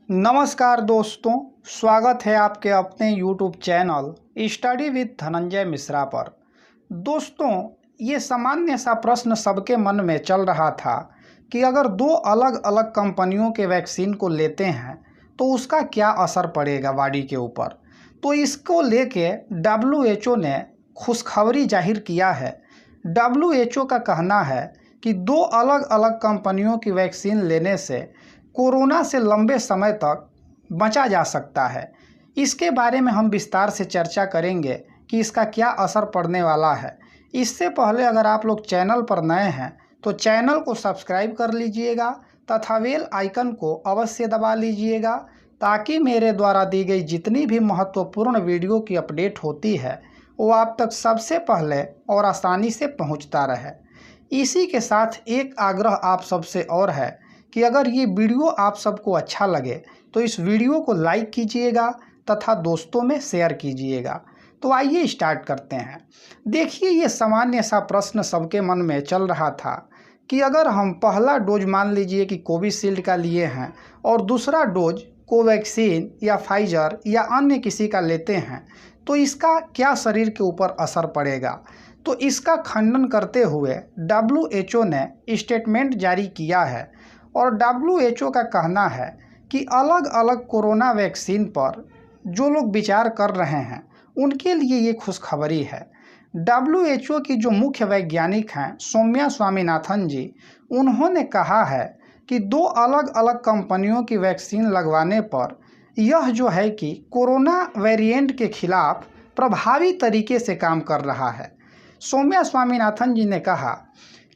नमस्कार दोस्तों, स्वागत है आपके अपने YouTube channel study with Dhananjay Mishra पर। दोस्तों, ये सामान्य सा प्रश्न सबके मन में चल रहा था कि अगर दो अलग अलग कंपनियों के वैक्सीन को लेते हैं तो उसका क्या असर पड़ेगा बॉडी के ऊपर। तो इसको लेके WHO ने खुशखबरी जाहिर किया है। WHO का कहना है कि दो अलग अलग कंपनियों की वैक्सीन लेने से कोरोना से लंबे समय तक बचा जा सकता है। इसके बारे में हम विस्तार से चर्चा करेंगे कि इसका क्या असर पड़ने वाला है। इससे पहले अगर आप लोग चैनल पर नए हैं तो चैनल को सब्सक्राइब कर लीजिएगा तथा बेल आइकन को अवश्य दबा लीजिएगा ताकि मेरे द्वारा दी गई जितनी भी महत्वपूर्ण वीडियो की अपडेट होती है वो आप तक सबसे पहले और आसानी से पहुंचता रहे। इसी के साथ एक आग्रह आप सबसे और है कि अगर ये वीडियो आप सबको अच्छा लगे तो इस वीडियो को लाइक कीजिएगा तथा दोस्तों में शेयर कीजिएगा। तो आइए स्टार्ट करते हैं। देखिए, ये सामान्य सा प्रश्न सबके मन में चल रहा था कि अगर हम पहला डोज मान लीजिए कि कोविशील्ड का लिए हैं और दूसरा डोज कोवैक्सीन या फाइजर या अन्य किसी का लेते हैं तो इसका क्या शरीर के ऊपर असर पड़ेगा। तो इसका खंडन करते हुए WHO ने स्टेटमेंट जारी किया है और WHO का कहना है कि अलग अलग कोरोना वैक्सीन पर जो लोग विचार कर रहे हैं उनके लिए ये खुशखबरी है। WHO की जो मुख्य वैज्ञानिक हैं सौम्या स्वामीनाथन जी, उन्होंने कहा है कि दो अलग अलग कंपनियों की वैक्सीन लगवाने पर यह जो है कि कोरोना वेरिएंट के खिलाफ प्रभावी तरीके से काम कर रहा है। सौम्या स्वामीनाथन जी ने कहा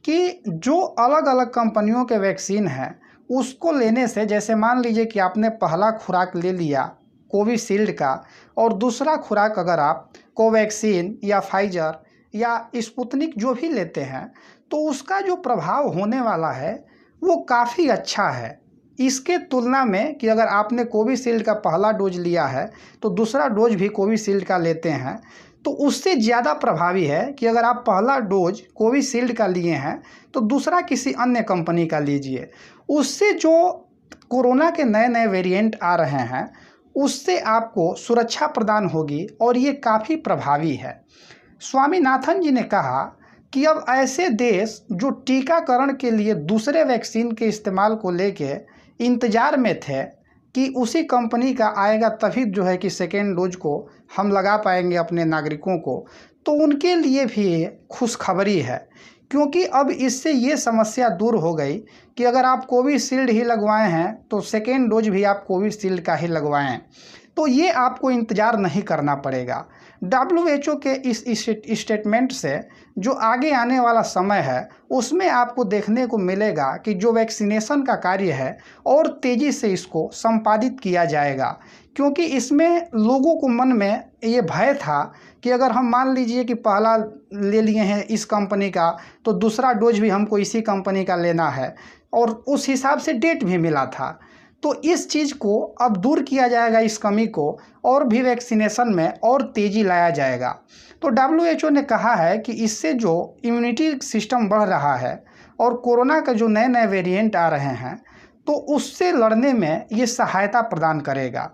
कि जो अलग अलग कंपनियों के वैक्सीन हैं उसको लेने से, जैसे मान लीजिए कि आपने पहला खुराक ले लिया कोविशील्ड का और दूसरा खुराक अगर आप कोवैक्सीन या फाइजर या स्पुतनिक जो भी लेते हैं तो उसका जो प्रभाव होने वाला है वो काफ़ी अच्छा है इसके तुलना में कि अगर आपने कोविशील्ड का पहला डोज लिया है तो दूसरा डोज भी कोविशील्ड का लेते हैं तो उससे ज़्यादा प्रभावी है कि अगर आप पहला डोज कोविशील्ड का लिए हैं तो दूसरा किसी अन्य कंपनी का लीजिए। उससे जो कोरोना के नए नए वेरिएंट आ रहे हैं उससे आपको सुरक्षा प्रदान होगी और ये काफ़ी प्रभावी है। स्वामीनाथन जी ने कहा कि अब ऐसे देश जो टीकाकरण के लिए दूसरे वैक्सीन के इस्तेमाल को लेके इंतज़ार में थे कि उसी कंपनी का आएगा तभी जो है कि सेकेंड डोज को हम लगा पाएंगे अपने नागरिकों को, तो उनके लिए भी खुशखबरी है क्योंकि अब इससे ये समस्या दूर हो गई कि अगर आप कोविशील्ड ही लगवाए हैं तो सेकेंड डोज भी आप कोविशील्ड का ही लगवाएं, तो ये आपको इंतज़ार नहीं करना पड़ेगा। WHO के इस स्टेटमेंट से जो आगे आने वाला समय है उसमें आपको देखने को मिलेगा कि जो वैक्सीनेशन का कार्य है और तेज़ी से इसको संपादित किया जाएगा क्योंकि इसमें लोगों को मन में ये भय था कि अगर हम मान लीजिए कि पहला ले लिए हैं इस कंपनी का तो दूसरा डोज भी हमको इसी कंपनी का लेना है और उस हिसाब से डेट भी मिला था। तो इस चीज़ को अब दूर किया जाएगा, इस कमी को, और भी वैक्सीनेशन में और तेज़ी लाया जाएगा। तो WHO ने कहा है कि इससे जो इम्यूनिटी सिस्टम बढ़ रहा है और कोरोना का जो नए नए वेरिएंट आ रहे हैं तो उससे लड़ने में ये सहायता प्रदान करेगा,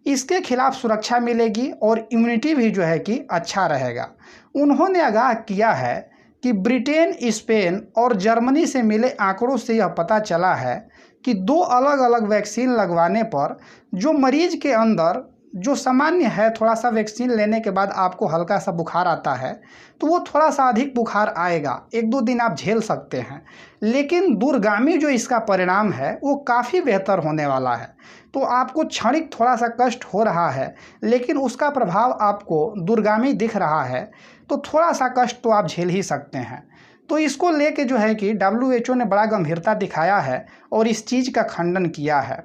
इसके खिलाफ सुरक्षा मिलेगी और इम्यूनिटी भी जो है कि अच्छा रहेगा। उन्होंने आगाह किया है कि ब्रिटेन, स्पेन और जर्मनी से मिले आंकड़ों से यह पता चला है कि दो अलग अलग वैक्सीन लगवाने पर जो मरीज के अंदर जो सामान्य है, थोड़ा सा वैक्सीन लेने के बाद आपको हल्का सा बुखार आता है तो वो थोड़ा सा अधिक बुखार आएगा, एक दो दिन आप झेल सकते हैं, लेकिन दूरगामी जो इसका परिणाम है वो काफ़ी बेहतर होने वाला है। तो आपको क्षणिक थोड़ा सा कष्ट हो रहा है लेकिन उसका प्रभाव आपको दूरगामी दिख रहा है, तो थोड़ा सा कष्ट तो आप झेल ही सकते हैं। तो इसको लेके जो है कि WHO ने बड़ा गंभीरता दिखाया है और इस चीज़ का खंडन किया है।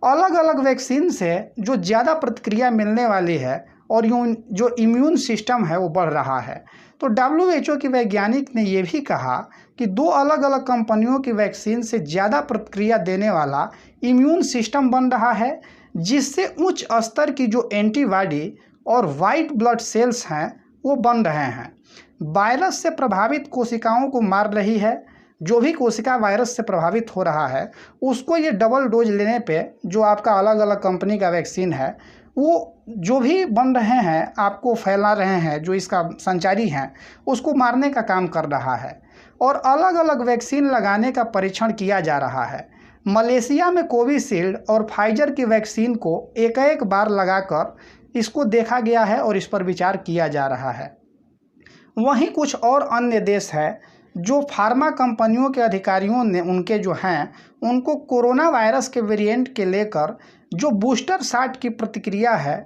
अलग अलग वैक्सीन से जो ज़्यादा प्रतिक्रिया मिलने वाली है और जो इम्यून सिस्टम है वो बढ़ रहा है। तो WHO की वैज्ञानिक ने ये भी कहा कि दो अलग अलग कंपनियों की वैक्सीन से ज़्यादा प्रतिक्रिया देने वाला इम्यून सिस्टम बन रहा है जिससे उच्च स्तर की जो एंटीबॉडी और वाइट ब्लड सेल्स हैं वो बन रहे हैं, वायरस से प्रभावित कोशिकाओं को मार रही है, जो भी कोशिका वायरस से प्रभावित हो रहा है उसको ये डबल डोज लेने पे जो आपका अलग अलग कंपनी का वैक्सीन है वो जो भी बन रहे हैं आपको फैला रहे हैं, जो इसका संचारी हैं उसको मारने का काम कर रहा है। और अलग अलग वैक्सीन लगाने का परीक्षण किया जा रहा है। मलेशिया में कोविशील्ड और फाइजर की वैक्सीन को एक एक बार लगाकर इसको देखा गया है और इस पर विचार किया जा रहा है। वहीं कुछ और अन्य देश है जो फार्मा कंपनियों के अधिकारियों ने उनके जो हैं उनको कोरोना वायरस के वेरिएंट के लेकर जो बूस्टर शॉट की प्रतिक्रिया है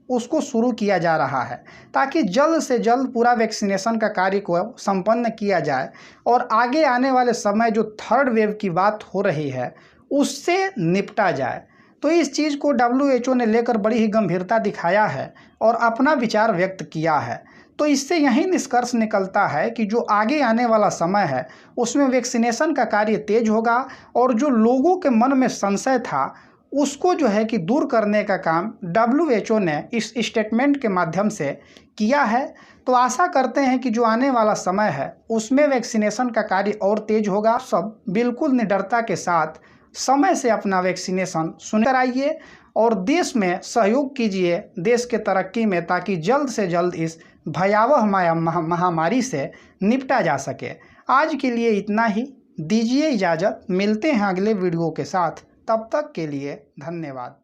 उसको शुरू किया जा रहा है, ताकि जल्द से जल्द पूरा वैक्सीनेशन का कार्य को संपन्न किया जाए और आगे आने वाले समय जो थर्ड वेव की बात हो रही है उससे निपटा जाए। तो इस चीज़ को WHO ने लेकर बड़ी ही गंभीरता दिखाया है और अपना विचार व्यक्त किया है। तो इससे यही निष्कर्ष निकलता है कि जो आगे आने वाला समय है उसमें वैक्सीनेशन का कार्य तेज होगा और जो लोगों के मन में संशय था उसको जो है कि दूर करने का काम WHO ने इस स्टेटमेंट के माध्यम से किया है। तो आशा करते हैं कि जो आने वाला समय है उसमें वैक्सीनेशन का कार्य और तेज होगा। सब बिल्कुल निडरता के साथ समय से अपना वैक्सीनेशन कराइए और देश में सहयोग कीजिए देश के तरक्की में, ताकि जल्द से जल्द इस भयावह महामारी से निपटा जा सके। आज के लिए इतना ही, दीजिए इजाज़त। मिलते हैं अगले वीडियो के साथ, तब तक के लिए धन्यवाद।